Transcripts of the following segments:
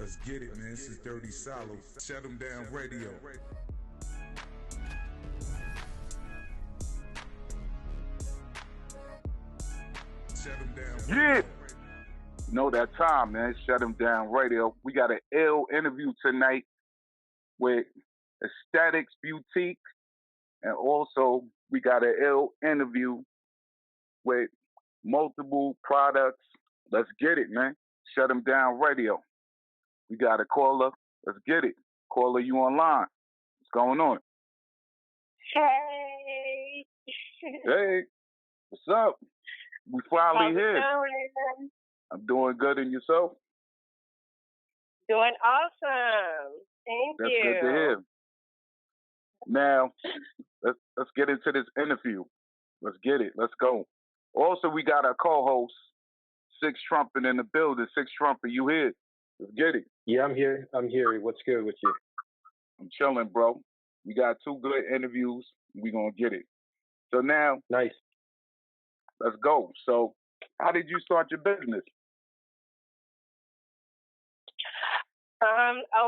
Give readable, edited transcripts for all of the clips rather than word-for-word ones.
Let's get it, man. This is Dirty Salo. Shut them down radio. Shut them down radio. Yeah. Know that time, man. Shut them down radio. We got an ill interview tonight with Aesthetics Boutique. And also, we got an ill interview with multiple products. Let's get it, man. Shut them down radio. We got a caller. Let's get it. Caller, you online. What's going on? Hey. Hey. What's up? We finally How's here. it going? I'm doing good, and yourself? Doing awesome. Thank That's you. good to hear. Now, let's get into this interview. Let's get it. Let's go. Also, we got our co-host, Six Trumpet, in the building. Six Trumpet, you here? Let's get it. Yeah, I'm here. What's good with you? I'm chilling, bro. We got two good interviews. We gonna get it. So now, Nice. let's go. So, how did you start your business?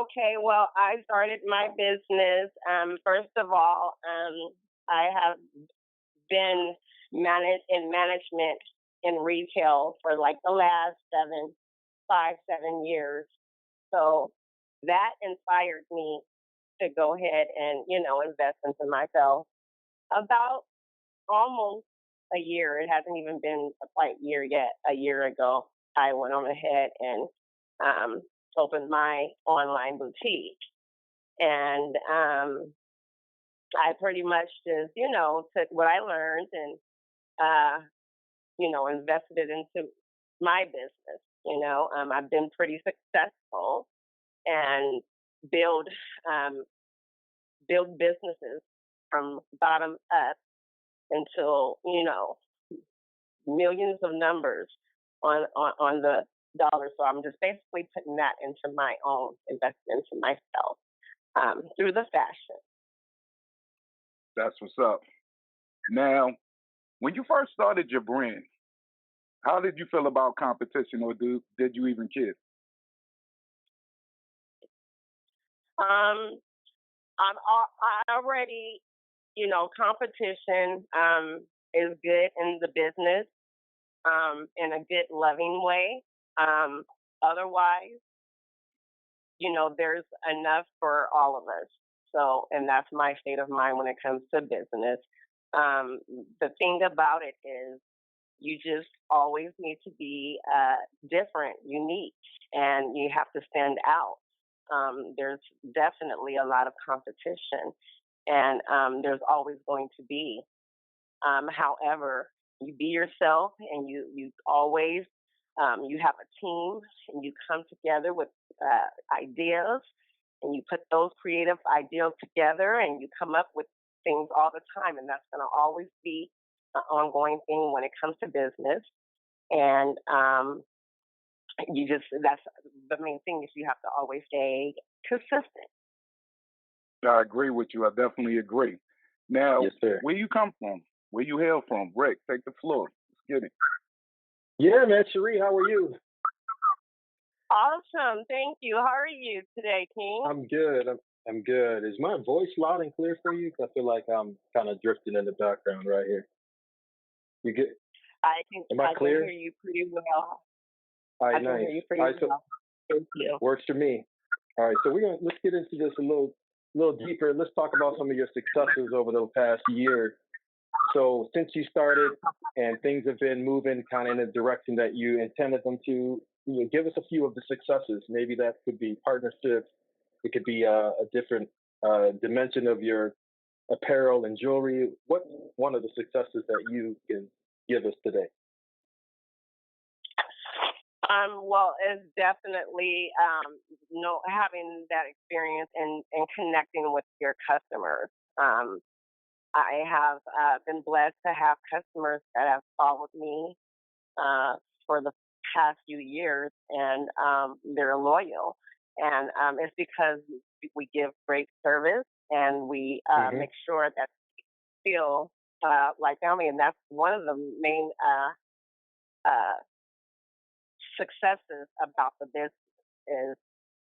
Okay, well, I started my business. First of all, I have been in management in retail for like the last 7 years. So that inspired me to go ahead and, invest into myself. About almost a year, it hasn't even been a quite year yet. A year ago, I went on ahead and opened my online boutique. And I pretty much just, took what I learned and, invested it into my business. I've been pretty successful and build businesses from bottom up until, millions of numbers on the dollar. So I'm just basically putting that into my own investment into myself through the fashion. That's what's up. Now, when you first started your brand, how did you feel about competition, or did you even care? I already, competition is good in the business in a good, loving way. Otherwise, there's enough for all of us. So, and that's my state of mind when it comes to business. The thing about it is you just always need to be different, unique, and you have to stand out. There's definitely a lot of competition, and there's always going to be. However, you be yourself, and you always you have a team, and you come together with ideas, and you put those creative ideas together, and you come up with things all the time, and that's going to always be an ongoing thing when it comes to business. And that's the main thing is you have to always stay consistent. I agree with you. I definitely agree. Now, Yes, sir. where you come from? Where you hail from? Rick, take the floor. Let's get it. Yeah, man, Cherie, how are you? Awesome. Thank you. How are you today, King? I'm good. I'm good. Is my voice loud and clear for you? 'Cause I feel like I'm kind of drifting in the background right here. You get? Am I clear? Can hear you pretty well. All right, I can nice. hear you pretty All right, so well. Thank you. works for me. All right, so let's get into this a little deeper. Let's talk about some of your successes over the past year. So since you started and things have been moving kind of in the direction that you intended them to, give us a few of the successes. Maybe that could be partnerships. It could be a different dimension of your apparel and jewelry. What's one of the successes that you can give us today? Well, it's definitely having that experience and connecting with your customers. I have been blessed to have customers that have followed me for the past few years, and they're loyal. And it's because we give great service, and we make sure that they feel like family. And that's one of the main successes about the business is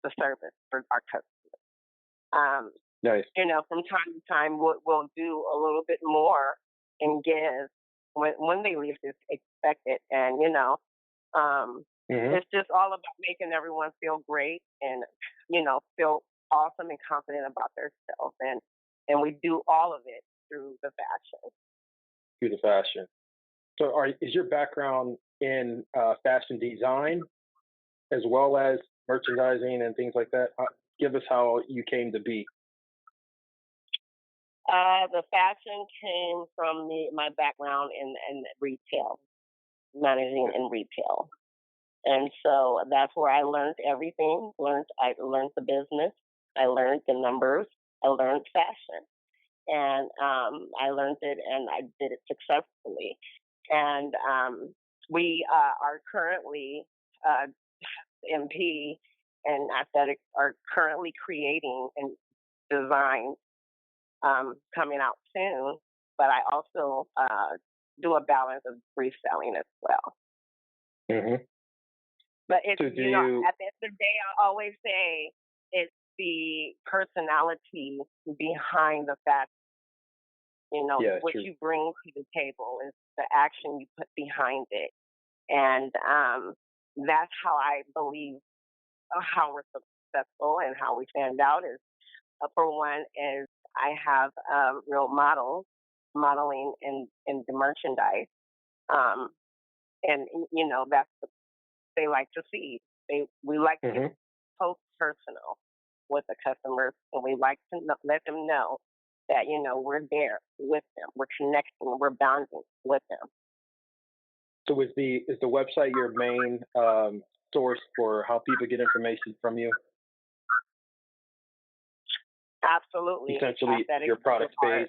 the service for our customers. Nice. You know, from time to time, we'll do a little bit more and give when they least expect it. And, you know, it's just all about making everyone feel great and, you know, feel awesome and confident about themselves. And we do all of it through the fashion. Through the fashion. So is your background in fashion design as well as merchandising and things like that? Give us how you came to be. The fashion came from my background in retail, managing in retail. And so that's where I learned everything. I learned the business. I learned the numbers. I learned fashion. And I learned it and I did it successfully. And we are currently, MP and aesthetics are currently creating and design coming out soon, but I also do a balance of reselling as well. But it's, at the end of the day, I always say it's the personality behind the fashion. You know, what you bring to the table is the action you put behind it. And that's how I believe how we're successful and how we stand out is, for one, is I have real models modeling in the merchandise. And, you know, that's what they like to see. We like to get close personal with the customers, and we like to let them know that, you know, we're there with them. We're connecting. We're bonding with them. So is the website your main source for how people get information from you? Absolutely. Essentially, your product page.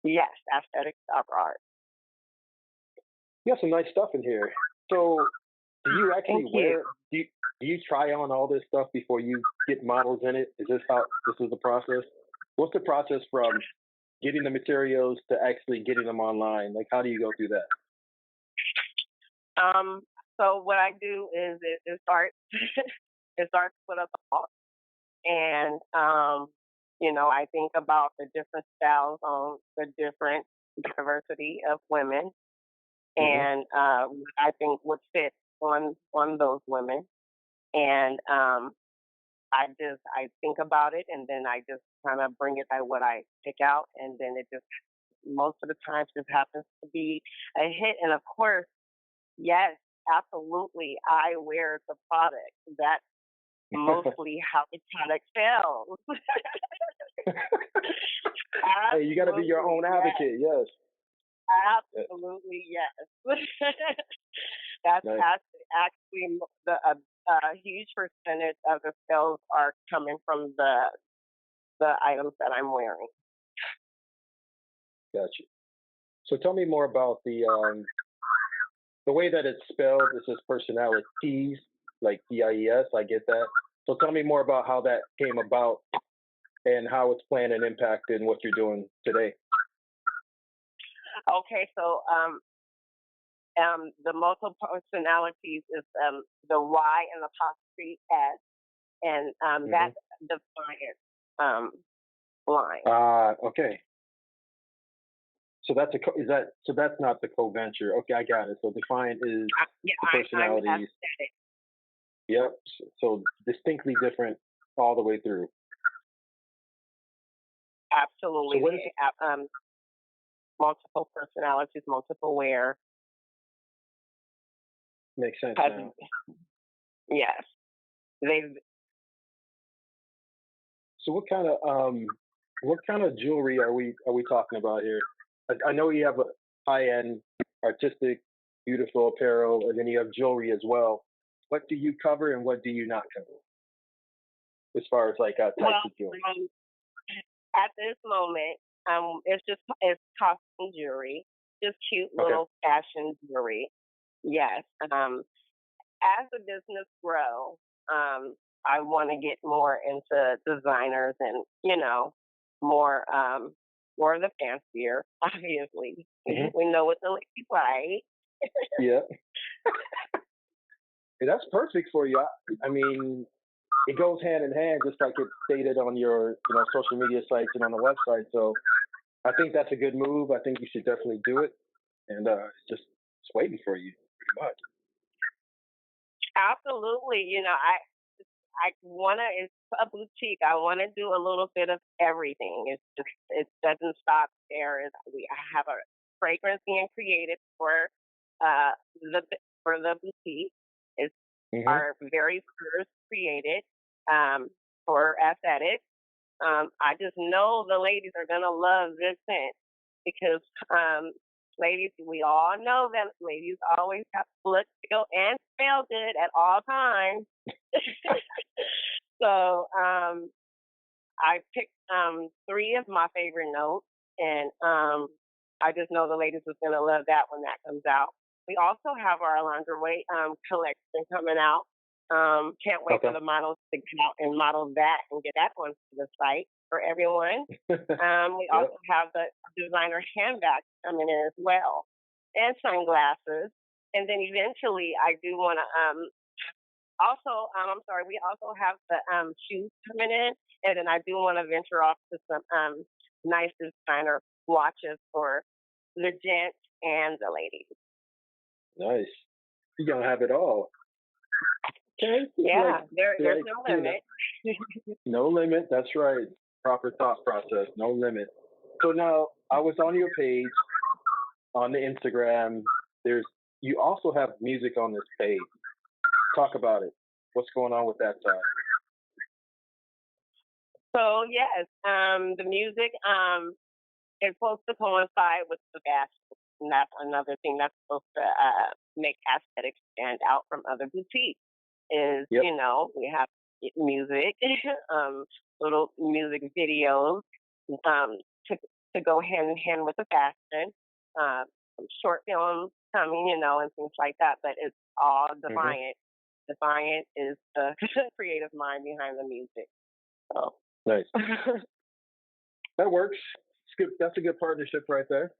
Yes, aesthetics.art. You have some nice stuff in here. So do you actually do you try on all this stuff before you get models in it? Is this the process? What's the process from getting the materials to actually getting them online? Like, how do you go through that? So what I do is it starts with a thought, and you know, I think about the different styles on the different diversity of women, and I think would fit on those women, and I think about it, and then I just kind of bring it by what I pick out, and then it just most of the time just happens to be a hit. And of course, yes, absolutely, I wear the product. That's mostly how the product sells. Hey, you got to be your own advocate, yes. Absolutely, yes. That's nice. Actually a huge percentage of the sales are coming from the items that I'm wearing. Gotcha. So tell me more about the way that it's spelled. It says personalities, like DIES. I get that. So tell me more about how that came about and how it's playing an impact in what you're doing today. Okay, so the multiple personalities is the Y and apostrophe S, and that's Defiant line. Okay. So that's that's not the co-venture. Okay, I got it. So Defiant is the personalities. I'm aesthetic. Yep. So distinctly different all the way through. Absolutely. So multiple personalities, multiple wear. Makes sense now. Yes. So what kind of jewelry are we talking about here? I know you have a high-end, artistic, beautiful apparel, and then you have jewelry as well. What do you cover and what do you not cover? As far as like types of jewelry. At this moment, it's costume jewelry, just cute little fashion jewelry. Yes. As the business grows, I want to get more into designers and, you know, more of the fancier, obviously. We know what the ladies like. Yeah. That's perfect for you. I mean, it goes hand in hand, just like it's stated on your, social media sites and on the website. So I think that's a good move. I think you should definitely do it, and it's waiting for you, pretty much. Absolutely. I wanna. It's a boutique. I want to do a little bit of everything. It doesn't stop there. I have a fragrance being created uh the for the boutique. It's Hmm. our very first created for aesthetics. I just know the ladies are gonna love this scent because ladies, we all know that ladies always have to look, feel, and smell good at all times. So I picked three of my favorite notes, and I just know the ladies was gonna love that when that comes out. We also have our lingerie collection coming out. Can't wait for Okay. the models to come out and model that and get that onto the site for everyone. We Yep. also have the designer handbags coming in as well, and sunglasses. And then eventually, I do want to also, I'm sorry, we also have the shoes coming in, and then I do want to venture off to some nice designer watches for the gents and the ladies. Nice. You're gonna have it all. Okay. Yeah, there's Like no you know, limit. no limit. That's right. Proper thought process. No limit. So now I was on your page on the Instagram. You also have music on this page. Talk about it. What's going on with that side? So yes, the music is supposed to coincide with the fashion, and that's another thing that's supposed to make aesthetics stand out from other boutiques. Is Yep. we have music, um, little music videos, um, to go hand in hand with the fashion, um, short films coming, and things like that. But it's all Hmm. Defiant. Defiant is the creative mind behind the music. So. Nice. That works. That's a good partnership right there.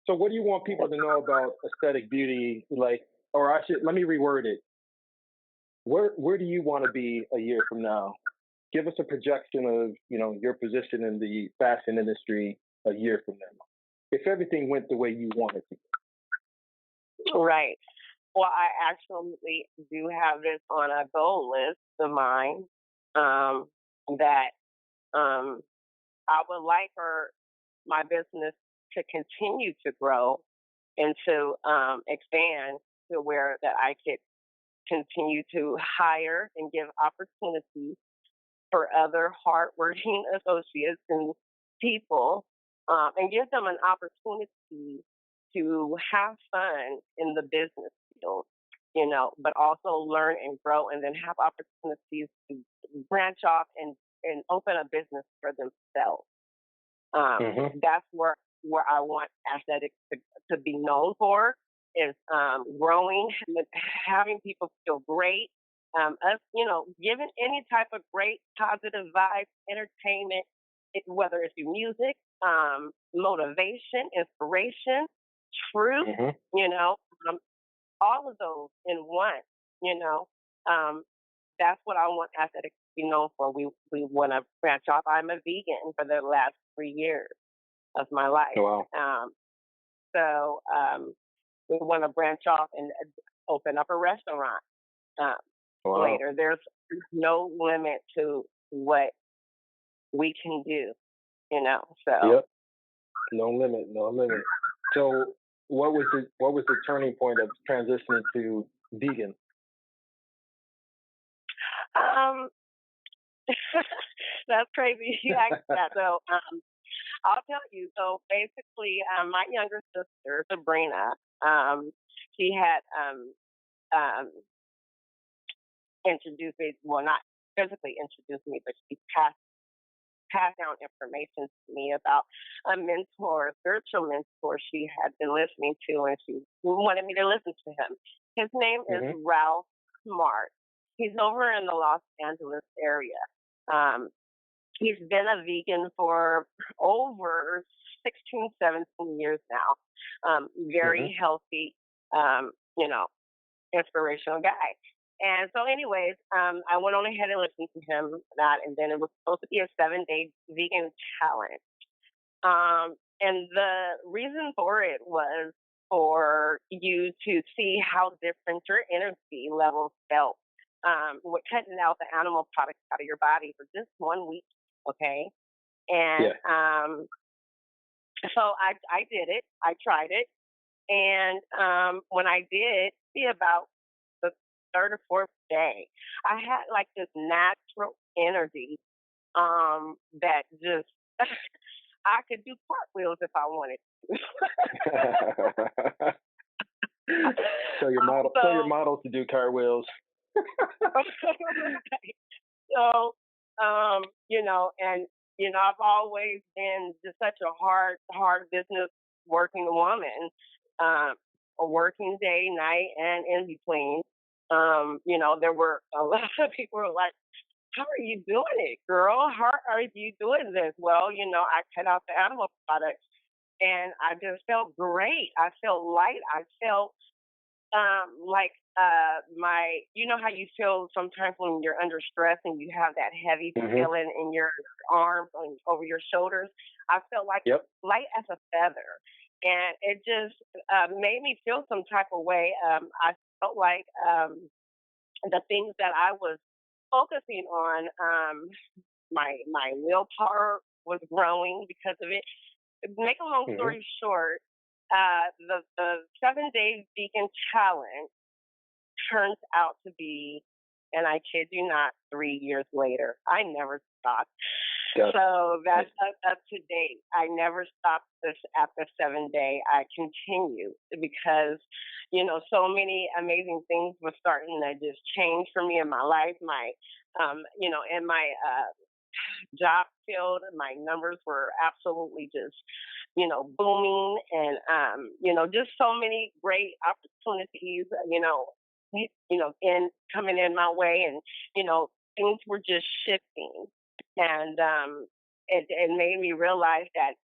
So, what do you want people to know about aesthetic beauty? Let me reword it. Where do you want to be a year from now? Give us a projection of your position in the fashion industry a year from now, if everything went the way you wanted to. Right. Well, I actually do have this on a goal list of mine, that um, I would like for my business to continue to grow and to expand to where that I could continue to hire and give opportunities for other hardworking associates and people, and give them an opportunity to have fun in the business field, but also learn and grow and then have opportunities to branch off and open a business for themselves. Hmm. That's where I want aesthetics to be known for is growing, having people feel great, us, giving any type of great positive vibes, entertainment, whether it's through music, motivation, inspiration, truth, Hmm. you know, um, all of those in one, you know. Um, that's what I want aesthetics to be known for. We want to branch off. I'm a vegan for the last 3 years of my life. Wow. So we want to branch off and open up a restaurant um, Wow. later. There's no limit to what we can do. So Yep. No limit. No limit. So, what was the turning point of transitioning to vegan? um, that's crazy you asked that. So I'll tell you. So basically, my younger sister Sabrina, she had um, introduced me. Well, not physically introduced me, but she passed down information to me about a mentor, a spiritual mentor she had been listening to, and she wanted me to listen to him. His name is Hmm. Ralph Smart. He's over in the Los Angeles area. Um, he's been a vegan for over 16, 17 years now. Hmm. Very healthy, um, you know, inspirational guy. And so, anyways, I went on ahead and listened to him that, and then it was supposed to be a 7-day vegan challenge. And the reason for it was for you to see how different your energy levels felt with cutting out the animal products out of your body for just 1 week. Okay. And so I did it. I tried it. And when I did, see about the third or fourth day, I had like this natural energy that just I could do cartwheels if I wanted to. Tell your model to do cartwheels. So, I've always been just such a hard business working woman, a working day, night, and in between. There were a lot of people who were like, how are you doing it, girl? How are you doing this? Well, I cut out the animal products and I just felt great. I felt light. I felt like how you feel sometimes when you're under stress and you have that heavy feeling in your arms and over your shoulders. I felt like light as a feather. And it just made me feel some type of way. I felt like the things that I was focusing on, my willpower was growing because of it. Make a long story short, the 7-day vegan challenge turns out to be, and I kid you not, 3 years later. I never stopped. So that's up to date. I never stopped this at the 7-day. I continued because, so many amazing things were starting to just change for me in my life. My, in my job field, my numbers were absolutely just, booming, and just so many great opportunities, in coming in my way, and things were just shifting, and it made me realize that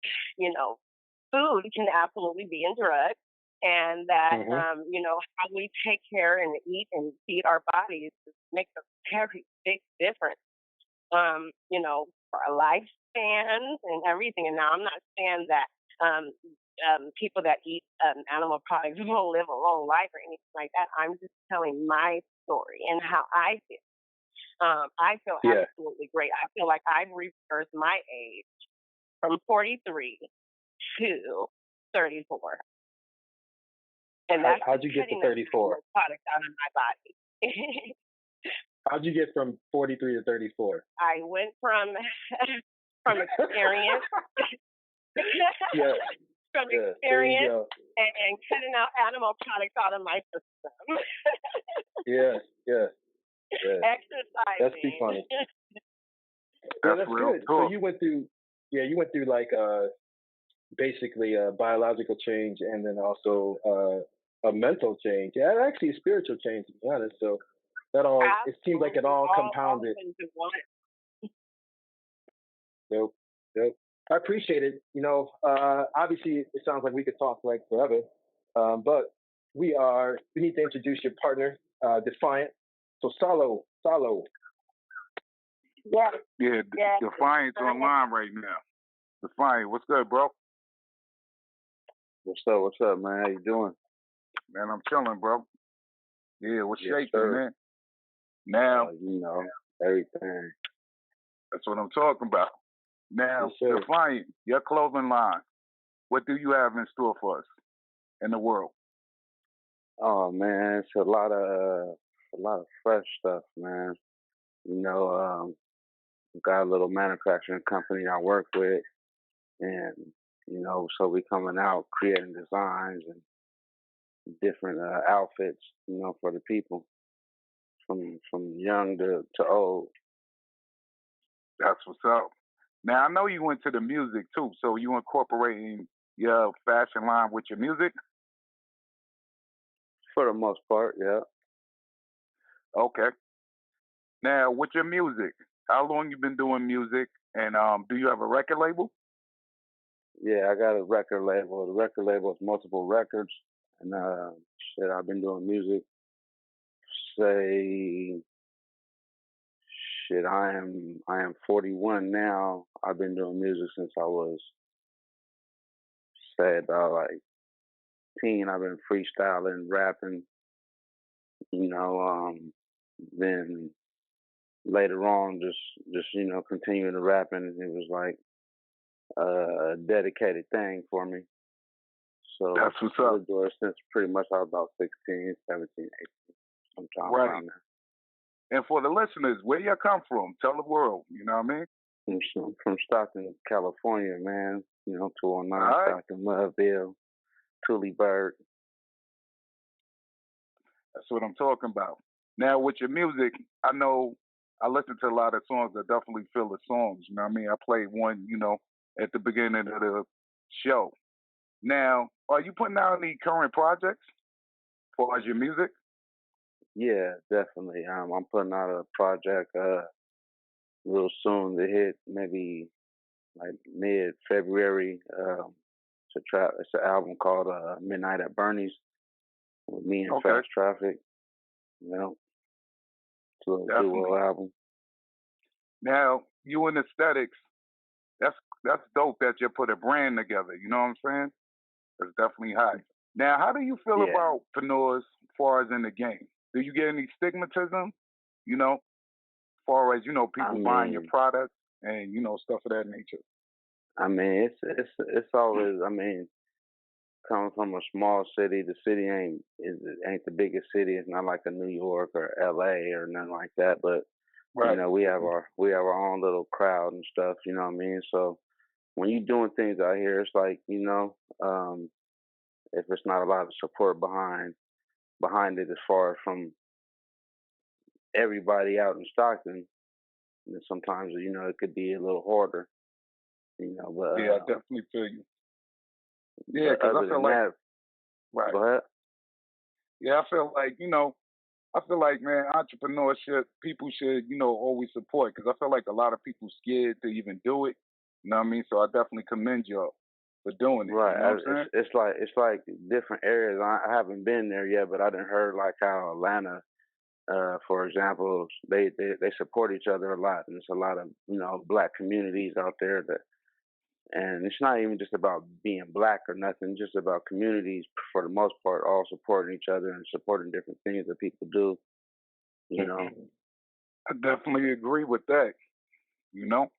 food can absolutely be a drug, and that how we take care and eat and feed our bodies makes a very big difference. For our lifespans and everything. And now I'm not saying that people that eat animal products will live a long life or anything like that. I'm just telling my story and how I feel. I feel absolutely great. I feel like I've reversed my age from 43 to 34. And that's how'd you get to 34? Products out of my body. How'd you get from 43 to 34? I went from experience, experience, and cutting out animal products out of my system. Yes. Exercising. That's too funny. That's good. Cool. So you went through like basically a biological change and then also a mental change. Yeah, actually a spiritual change, to be honest. So that all, it seems like it all compounded. Yep. I appreciate it. Obviously it sounds like we could talk like forever, but we need to introduce your partner, Defiant. So Salo. Yeah, Defiant's online right now. Defiant, what's good, bro? What's up, man? How you doing? Man, I'm chilling, bro. Yeah, what's shaking, man? Now, everything. That's what I'm talking about. Now, Defiant, your clothing line, what do you have in store for us in the world? Oh man, it's a lot of fresh stuff, man. Got a little manufacturing company I work with, and so we coming out creating designs and different outfits, for the people, from young to old. That's what's up. Now I know you went to the music too, so you incorporating your fashion line with your music? For the most part, yeah. Okay. Now with your music, how long you been doing music, and do you have a record label? Yeah, I got a record label. The record label is Multiple Records, and I've been doing music say, shit, I am 41 now. I've been doing music since I was, say, about like teen. I've been freestyling, rapping, you know, then later on just continuing to rapping. It was like a dedicated thing for me. So That's what's I've up. been doing it since pretty much I was about 16, 17, 18, sometime Right. around there. And for the listeners, where you come from? Tell the world. You know what I mean? From Stockton, California, man. 209 All right. Stockton, Loveville, Bird. That's what I'm talking about. Now, with your music, I know I listen to a lot of songs. I definitely feel the songs. You know what I mean? I played one, at the beginning of the show. Now, are you putting out any current projects as far as your music? Yeah, definitely. I'm putting out a project real soon to hit, maybe like mid-February. It's an album called Midnight at Bernie's with me and Okay. Fast Traffic. It's a little duo album. Now, you in aesthetics, that's dope that you put a brand together. You know what I'm saying? It's definitely high. Now, how do you feel about entrepreneurs as far as in the game? Do you get any stigmatism? As far as people buying your products and stuff of that nature. I mean, it's always. I mean, coming from a small city, the city ain't the biggest city. It's not like a New York or L.A. or nothing like that. But right. We have our own little crowd and stuff. You know what I mean? So when you're doing things out here, it's like if it's not a lot of support behind it as far as from everybody out in Stockton, then sometimes it could be a little harder. But yeah, I definitely feel you. Yeah, because I feel like right. Go ahead. Yeah, I feel like man, entrepreneurship people should always support because I feel like a lot of people scared to even do it. You know what I mean? So I definitely commend y'all for doing it. Right. You know what I'm saying? It's like different areas. I haven't been there yet, but I done heard like how Atlanta, for example, they support each other a lot, and there's a lot of black communities out there that. And it's not even just about being black or nothing, just about communities for the most part all supporting each other and supporting different things that people do. I definitely agree with that. Now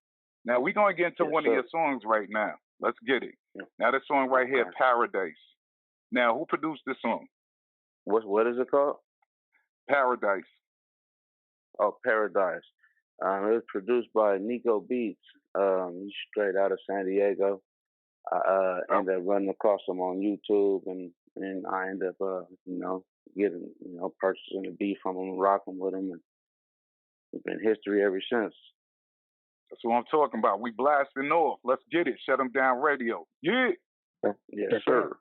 we're gonna get into one of your songs right now. Let's get it. Yeah. Now this song right here, Paradise. Now who produced this song? What is it called? Paradise. Oh, Paradise. It was produced by Nico Beats. He's straight out of San Diego. I ended up running across him on YouTube, and I ended up, getting, purchasing a beat from him and rocking with him, and it's been history ever since. That's what I'm talking about. We blasting off. Let's get it. Shut 'em down radio. Yeah. Yes, sir.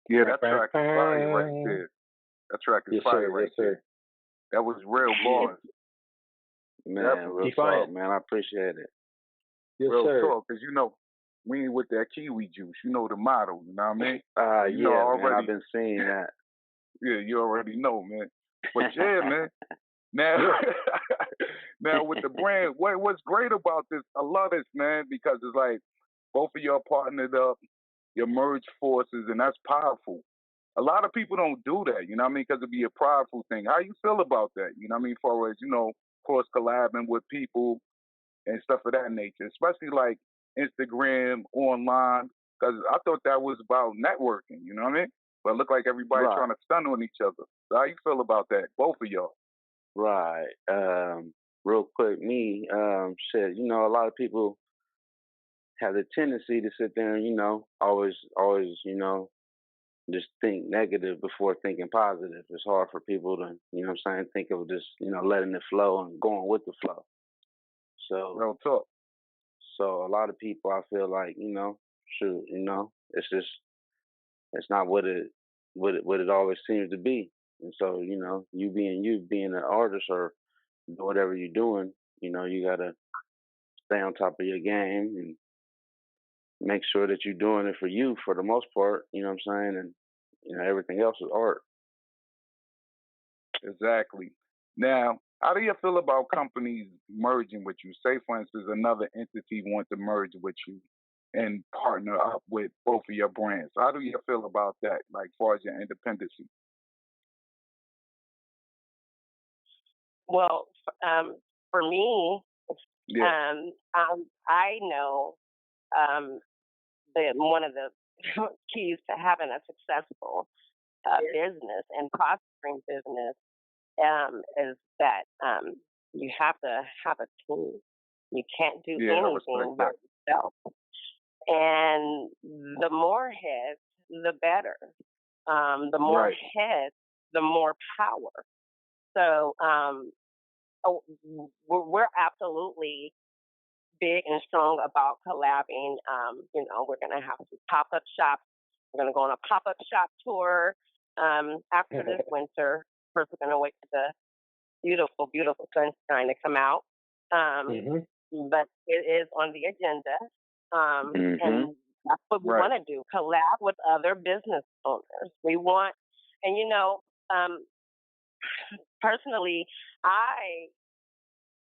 Yeah, that track is fire right there. That track is fire right there. That was real bars. Man, real talk, man. I appreciate it. Yes, real sir. talk, because, you know, we ain't with that kiwi juice. You know the motto, you know what I mean? You yeah, know already, man, I've been seeing that. Yeah, you already know, man. But yeah, man. Now, now with the brand, what's great about this, I love this, man, because it's like both of y'all partnered up, you merged forces, and that's powerful. A lot of people don't do that, you know what I mean, because it'd be a prideful thing. How you feel about that, you know what I mean, as far as, you know, cross collabing with people and stuff of that nature, especially like Instagram, online, because I thought that was about networking, you know what I mean? But it looked like everybody trying to stun on each other. So how you feel about that, both of y'all? Right. Real quick, shit, you know, a lot of people have the tendency to sit there and, you know, always, you know, just think negative before thinking positive. It's hard for people to, you know what I'm saying, think of just, you know, letting it flow and going with the flow. So real talk. So a lot of people, I feel like, you know, shoot, you know, it's it's not what it always seems to be. And so, you know, you being an artist or whatever you're doing, you know, you gotta stay on top of your game and make sure that you're doing it for you for the most part, you know what I'm saying? And, you know, everything else is art. Exactly. Now, how do you feel about companies merging with you? Say, for instance, another entity wants to merge with you and partner up with both of your brands. How do you feel about that, like, as far as your independency? Well, for me, I know that one of the keys to having a successful business and prospering business is that you have to have a team. You can't do anything by yourself. And the more heads, the better. The more heads, the more power. So we're absolutely big and strong about collabing. You know, we're going to have some pop-up shops. We're going to go on a pop-up shop tour after this winter. First, we're going to wait for the beautiful, beautiful sunshine to come out. But it is on the agenda. And that's what we want to do, collab with other business owners. We want, and you know, personally, I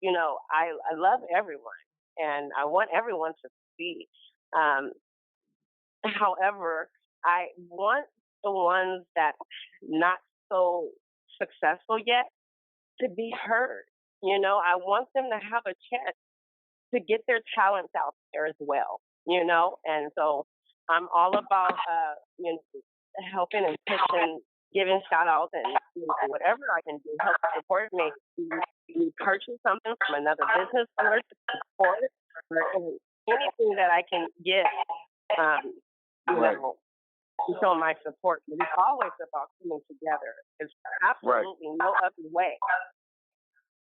love everyone and I want everyone to succeed. However, I want the ones that not so successful yet to be heard. You know, I want them to have a chance to get their talents out there as well, you know? And so I'm all about, you know, helping and pushing, giving shout outs and you know, whatever I can do, help support me. You purchase something from another business owner to support it, or anything that I can give, you know, to show my support. But it's always about coming together. It's absolutely no other way.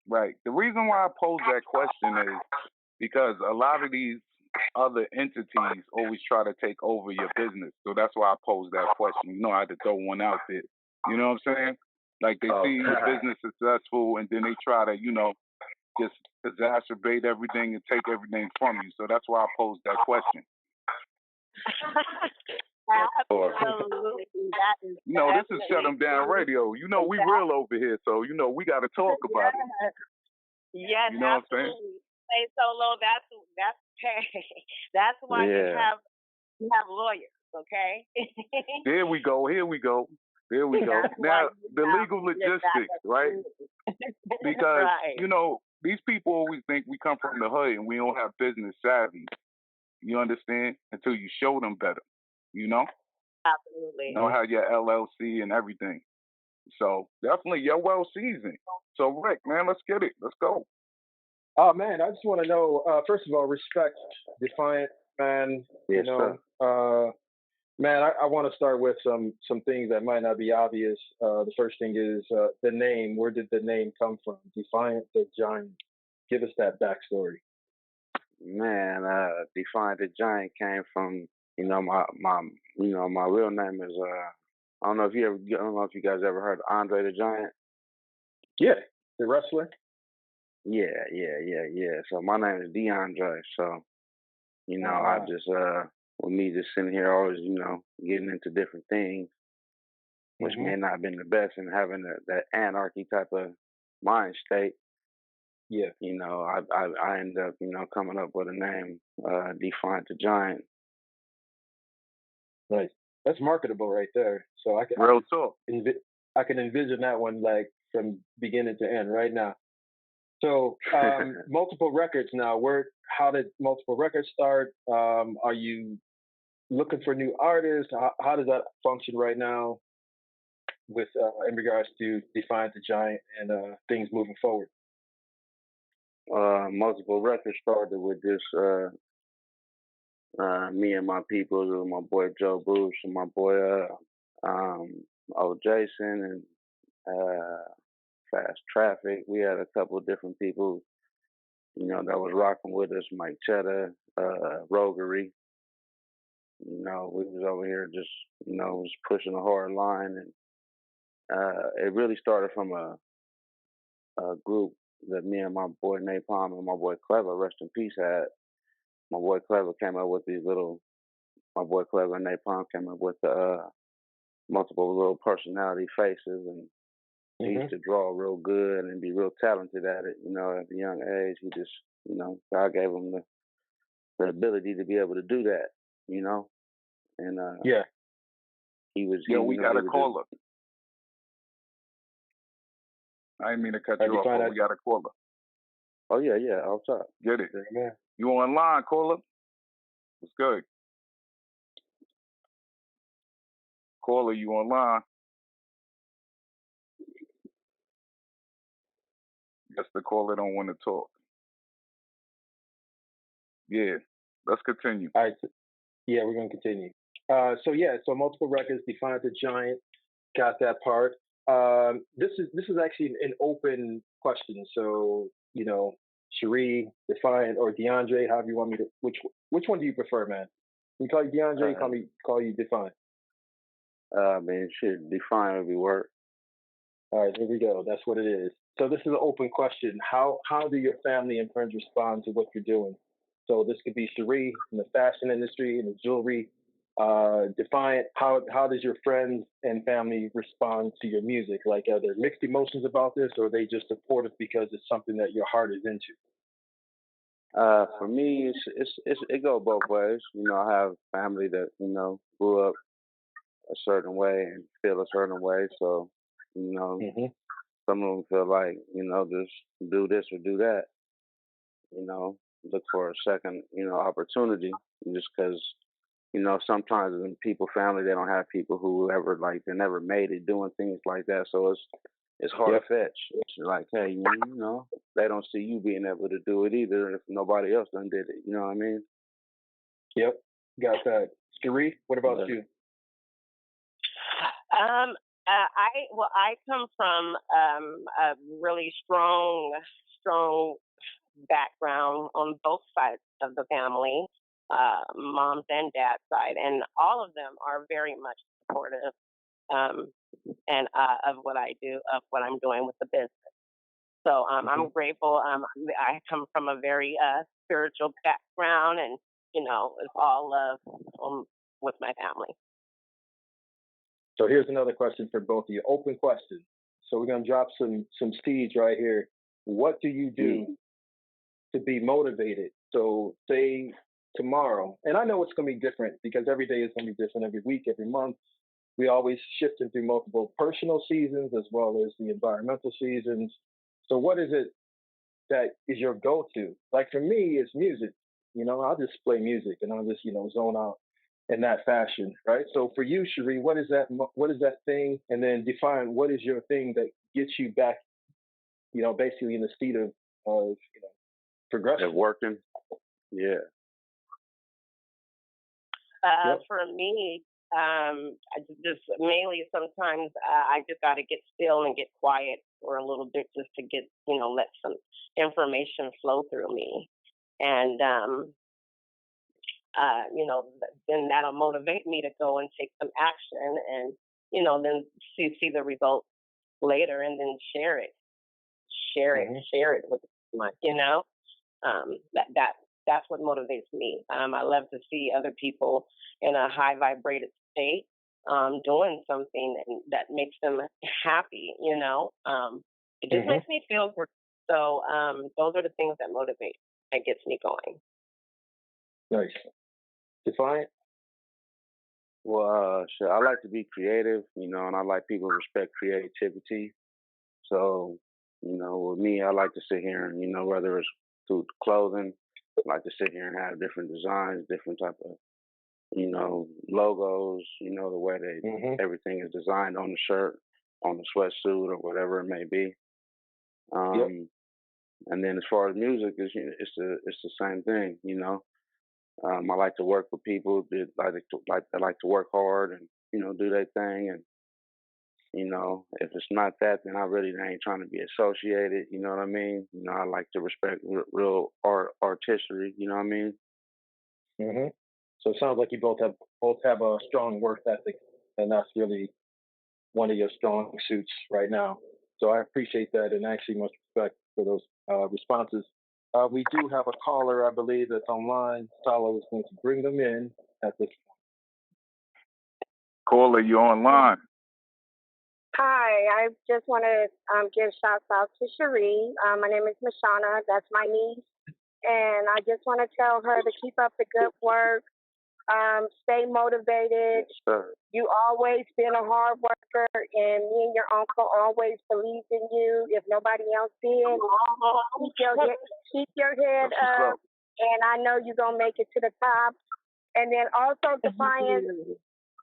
Right. The reason why I pose that question is because a lot of these other entities always try to take over your business. So that's why I pose that question. You know, I had to throw one out there. You know what I'm saying? Like they see your business successful and then they try to, you know, just exacerbate everything and take everything from you. So that's why I posed that question. Absolutely. That is this is Shut 'em Down Radio. You know, we real over here, so, you know, we got to talk about it. Yes, you know absolutely. What I'm saying? Say Solo, that's why we have lawyers, okay? Here we go. Now, the legal logistics, right? Because, you know, these people always think we come from the hood and we don't have business savvy. You understand? Until you show them better, you know? Absolutely. You know how your LLC and everything. So definitely you're well seasoned. So Rick, man, let's get it. Let's go. Oh man, I just want to know, first of all, respect Defiant, man. Yes, sir. Man, I want to start with some things that might not be obvious. The first thing is the name. Where did the name come from? Defiant DaGiant. Give us that backstory. Man, Defiant DaGiant came from my real name is I don't know if you guys ever heard of Andre the Giant. Yeah, the wrestler. Yeah. So my name is DeAndre. So I just with me just sitting here always getting into different things, which may not have been the best, and having that anarchy type of mind state. Yeah. I ended up coming up with a name, Defiant DaGiant. Right. That's marketable right there. So Real talk. I can envision that one like from beginning to end right now. So multiple records now. How did multiple records start? Are you looking for new artists? How does that function right now with in regards to Defiant DaGiant and things moving forward? Multiple records started with this me and my people, my boy Joe Bruce and my boy old Jason and Fast Traffic. We had a couple of different people, that was rocking with us, Mike Cheddar, Roguery. We was over here just, was pushing a hard line, and it really started from a group that me and my boy Napalm and my boy Clever, rest in peace, had. My boy Clever came up with my boy Clever and Napalm came up with the multiple little personality faces, and he used to draw real good and be real talented at it, at a young age. He just, God gave him the ability to be able to do that, and he was. We got a caller. I didn't mean to cut you off, but we got a caller. Oh yeah, I'll talk. Get it. Yeah. You online, caller? What's good? Caller, you online? Guess the caller don't want to talk. Yeah, let's continue. All right. Yeah, we're going to continue. So multiple records, Defiant DaGiant, got that part. This is actually an open question. So, Cherie, Defiant, or DeAndre, however you want me to, which one do you prefer, man? You call you DeAndre, call you Defiant. Shit, Defiant would be work. All right, here we go. That's what it is. So this is an open question. How do your family and friends respond to what you're doing? So this could be Cherie in the fashion industry, in the jewelry. Defiant, how does your friends and family respond to your music? Like, are there mixed emotions about this, or are they just supportive because it's something that your heart is into? For me, it goes both ways. I have family that grew up a certain way and feel a certain way. So, some of them feel like just do this or do that. Look for a second opportunity, just because sometimes in people family they don't have people who ever they never made it doing things like that. So it's hard to fetch. It's like, hey, they don't see you being able to do it either if nobody else done did it. You know what I mean? Yep, got that. Cherie, what about you? I come from a really strong background on both sides of the family, mom's and dad's side, and all of them are very much supportive and of what I do, of what I'm doing with the business. So I'm grateful. I come from a very spiritual background, and it's all love with my family. So here's another question for both of you. Open question. So we're gonna drop some seeds right here. What do you do to be motivated? So say tomorrow, and I know it's gonna be different because every day is gonna be different, every week, every month. We always shifting through multiple personal seasons as well as the environmental seasons. So what is it that is your go-to? Like for me, it's music. I'll just play music and I'll just zone out in that fashion, right? So for you, Cherie, what is that thing? And then define what is your thing that gets you back, basically in the seat of progression. Working. Yeah. For me, I just mainly sometimes I just got to get still and get quiet for a little bit just to get, let some information flow through me. And then that'll motivate me to go and take some action and, then see the results later and then share it, share it with my, that's what motivates me. I love to see other people in a high vibrated state, doing something that makes them happy, it just makes me feel great. So, those are the things that motivate, that gets me going. Nice. Defiant? Well, sure. I like to be creative, and I like people to respect creativity. So, with me, I like to sit here and, whether it's through clothing, I like to sit here and have different designs, different type of, logos, the way everything is designed on the shirt, on the sweatsuit, or whatever it may be. And then as far as music, it's the same thing, I like to work with people that like to work hard and do their thing, and if it's not that, then I really ain't trying to be associated. You know what I mean? I like to respect real artistry. You know what I mean? So it sounds like you both have a strong work ethic, and that's really one of your strong suits right now. So I appreciate that, and actually much respect for those responses. We do have a caller, I believe, that's online. Salo is going to bring them in at this point. Caller, you're online. Hi, I just want to give shouts out to Cherie. My name is Mashana. That's my niece. And I just want to tell her to keep up the good work, stay motivated. Sure. You always been a hard worker, and me and your uncle always believed in you. If nobody else did, keep your head up, and I know you're going to make it to the top. And then also, Defiant,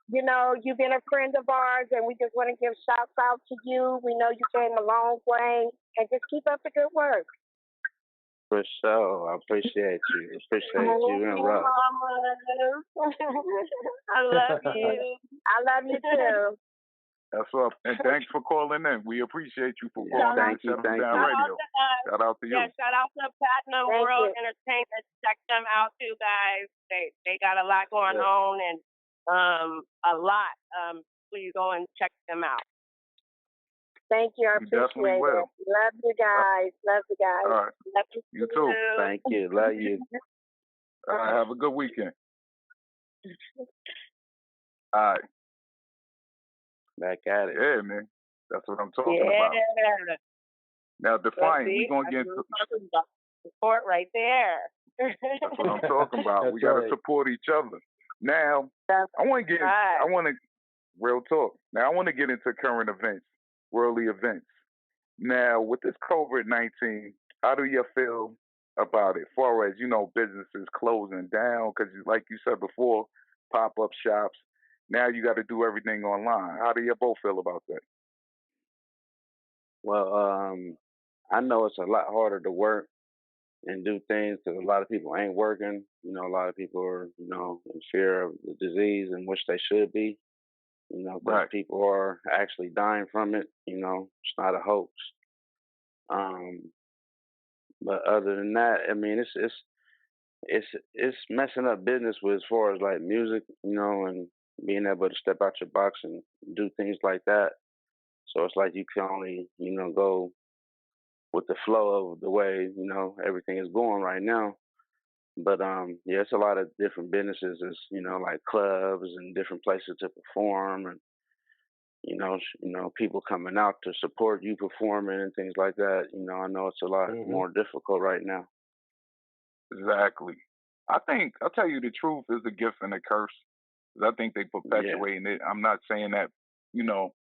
you've been a friend of ours, and we just want to give shouts out to you. We know you came a long way, and just keep up the good work. For sure. I appreciate you. And Rob. I love you. I love you too. That's up. And thanks for calling in. We appreciate you for calling in. Thank you. Radio. Shout out to you. Yeah, shout out to Platinum World Entertainment. Check them out too, guys. They got a lot going on, and a lot. Please go and check them out. Thank you. I appreciate it. Love you guys. All right. Love you too. Thank you. Love you. All right. Have a good weekend. All right. Back at it. Yeah, man. That's what I'm talking about. Now, Defiant, we're going to get into support right there. That's what I'm talking about. We got to support each other. Now, I want to real talk. Now, I want to get into current events. Worldly events. Now, with this COVID-19, how do you feel about it? As far as, businesses closing down, because like you said before, pop-up shops, now you got to do everything online. How do you both feel about that? Well, I know it's a lot harder to work and do things because a lot of people ain't working. A lot of people are, in fear of the disease, in which they should be. But people are actually dying from it. It's not a hoax. But other than that, I mean, it's messing up business with as far as like music, and being able to step out your box and do things like that. So it's like you can only, go with the flow of the way, everything is going right now. But it's a lot of different businesses, like clubs and different places to perform, and people coming out to support you performing and things like that. I know it's a lot more difficult right now. Exactly. I think I'll tell you the truth is a gift and a curse. I think they perpetuating it. I'm not saying that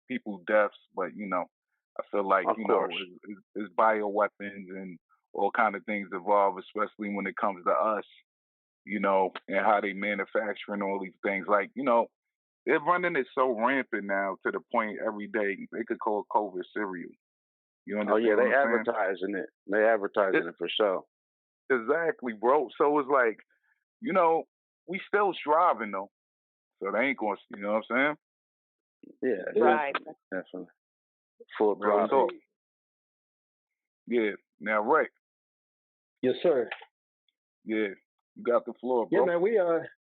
people's deaths, but I feel like it's bioweapons and all kind of things involved, especially when it comes to us, and how they manufacturing all these things. Like, they're running it so rampant now to the point every day they could call COVID cereal. You understand? Oh yeah, they advertising it. They advertising it for sure. Exactly, bro. So it's like, we still striving though. So they ain't going to, you know what I'm saying? Yeah, right. Definitely. Full throttle. Yeah. Now, Ray. Yes, sir. Yeah, you got the floor, bro. Yeah, man.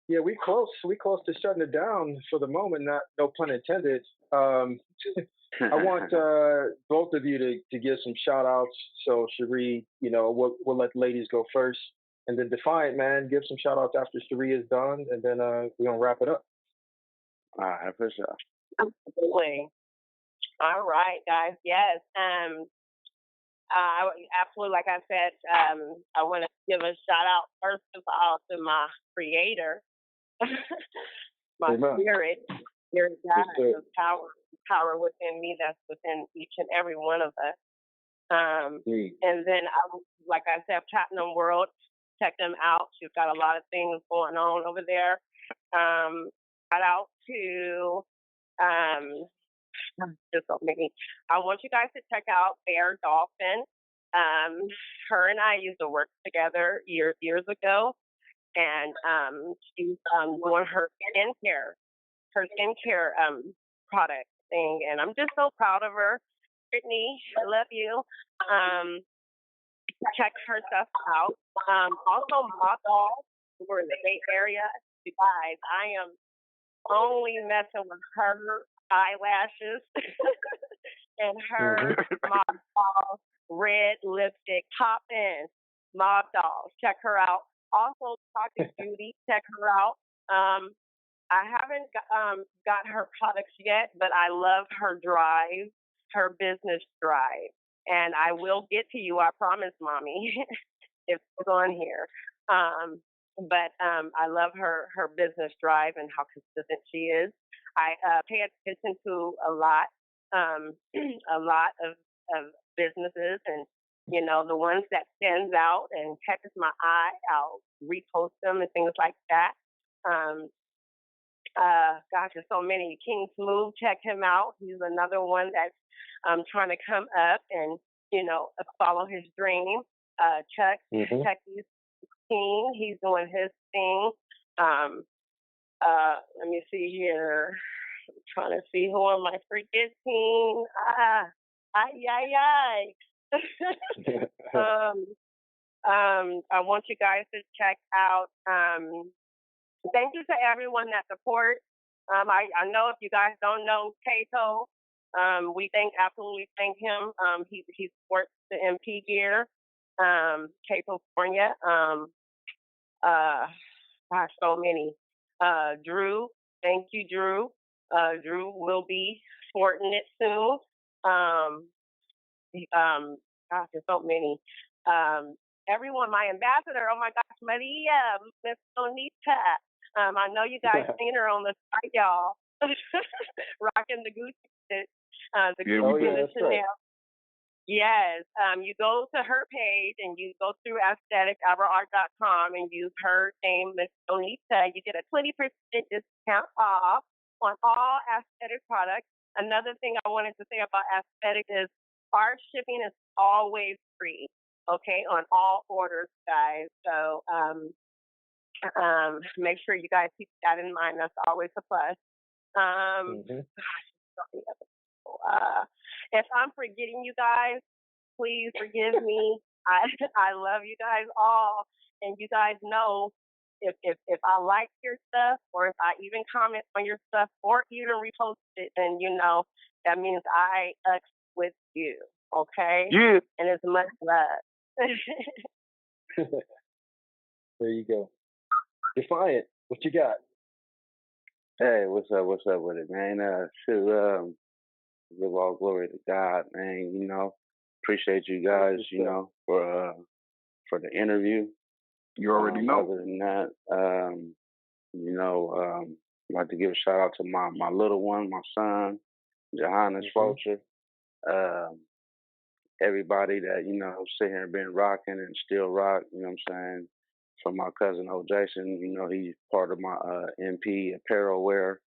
Yeah, we close. We close to shutting it down for the moment. Not no pun intended. Um, I want both of you to give some shout outs. So Cherie, we'll let ladies go first, and then Defiant, man, give some shout outs after Cherie is done, and then we're gonna wrap it up. All right, for sure. Absolutely. All right, guys. Yes. Absolutely. Like I said, I want to give a shout out first of all to my creator, my Amen. spirit God, the power within me that's within each and every one of us. And then, like I said, Platinum World, check them out. She's got a lot of things going on over there. Shout out to just so many. I want you guys to check out Bear Dolphin. Her and I used to work together years ago, and she's doing her skincare product thing, and I'm just so proud of her. Brittany, I love you. Check her stuff out. Also, Moth Dolls, we're in the Bay Area. You guys, I am only messing with her eyelashes and her Moth Dolls red lipstick. Pop in Moth Dolls. Check her out. Also, Toxic Beauty. Check her out. I haven't got her products yet, but I love her drive, her business drive. And I will get to you, I promise, Mommy, if it's on here. But I love her business drive and how consistent she is. I pay attention to a lot of businesses, and the ones that stands out and catches my eye, I'll repost them and things like that. Gosh, there's so many. King Smooth, check him out. He's another one that's trying to come up and follow his dream. Chuck King, he's doing his thing. Let me see here. I'm trying to see who am I forgetting. I want you guys to check out. Thank you to everyone that supports. I know if you guys don't know Kato, we absolutely thank him. He supports the MP gear. California. Gosh, so many. Drew, thank you, Drew. Drew will be sporting it soon. Gosh, there's so many. Everyone, my ambassador, oh my gosh, Maria, Miss Sonita. I know you guys seen her on the site, y'all. Rocking the Gucci, the Gucci and the Chanel. Right. Yes, you go to her page and you go through aestheticalvaart.com and use her name, Miss Sonita. You get a 20% discount off on all aesthetic products. Another thing I wanted to say about aesthetic is our shipping is always free, okay, on all orders, guys. So make sure you guys keep that in mind. That's always a plus. If I'm forgetting you guys, please forgive me. I love you guys all, and you guys know if I like your stuff, or if I even comment on your stuff, or even repost it, then that means I with you. Okay? Yeah. And it's much love. There you go. Defiant, what you got? Hey, what's up with it, man? Give all glory to God, man. Appreciate you guys, for the interview. You already know. Other than that, I'd like to give a shout out to my little one, my son, Johannes Fulcher. Everybody that, sit here and been rocking and still rock, you know what I'm saying? From my cousin O. Jason, he's part of my MP apparel wear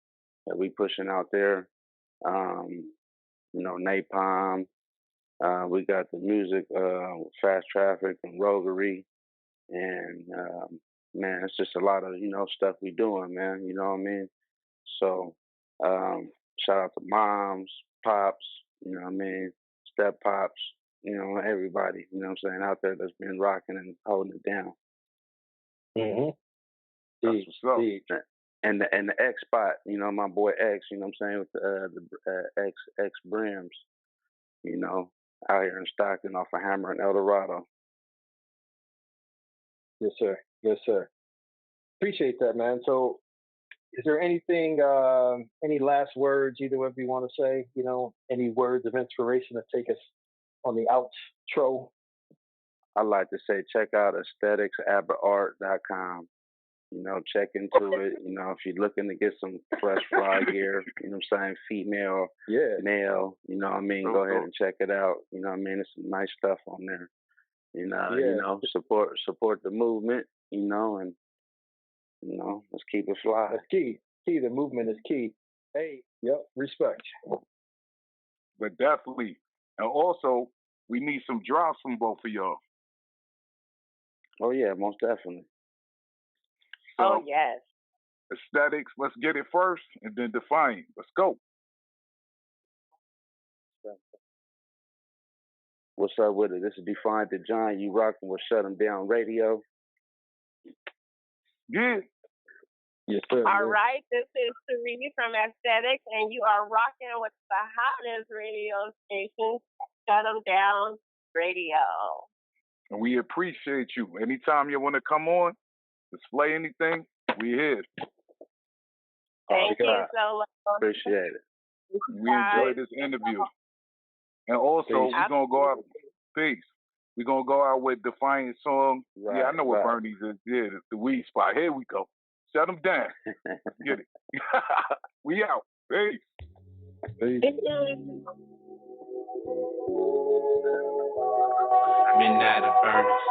that we pushing out there. Napalm. We got the music, Fast Traffic and Roguery. And, man, it's just a lot of, stuff we doing, man. You know what I mean? So, shout out to moms, pops, step pops, everybody, everybody, out there that's been rocking and holding it down. That's what's up. And the X spot, you know, my boy X, you know what I'm saying, with the X brims, you know, out here in Stockton off of Hammer and El Dorado. Yes, sir. Yes, sir. Appreciate that, man. So, is there anything, any last words either of you want to say? You know, any words of inspiration to take us on the outro? I like to say, check out aestheticsaberart.com. You know, check into it. You know, if you're looking to get some fresh fly gear, you know what I'm saying, female, male, you know what I mean, go ahead and check it out. You know what I mean, there's some nice stuff on there. You know, support the movement, you know, and, you know, let's keep it fly. That's key. The movement is key. Hey, respect. But definitely. And also, we need some drops from both of y'all. Oh, yeah, most definitely. So, yes. Aesthetics, let's get it first, and then Defiant. Let's go. What's up with it? This is Defiant DaGiant. You rocking with Shut 'em Down Radio. Yeah. Yes, sir. All right, this is Serene from Aesthetics, and you are rocking with the hottest radio station, Shut 'em Down Radio. And we appreciate you. Anytime you want to come on, display anything, we here. Thank you so much. Appreciate it. We enjoyed this interview. And also, we're going to go out. Peace. We're going to go out with Defiant song. Right, yeah, I know what Bernie's is. Yeah, the weed spot. Here we go. Shut them down. Get it. We out. Peace. Midnight of Bernie's.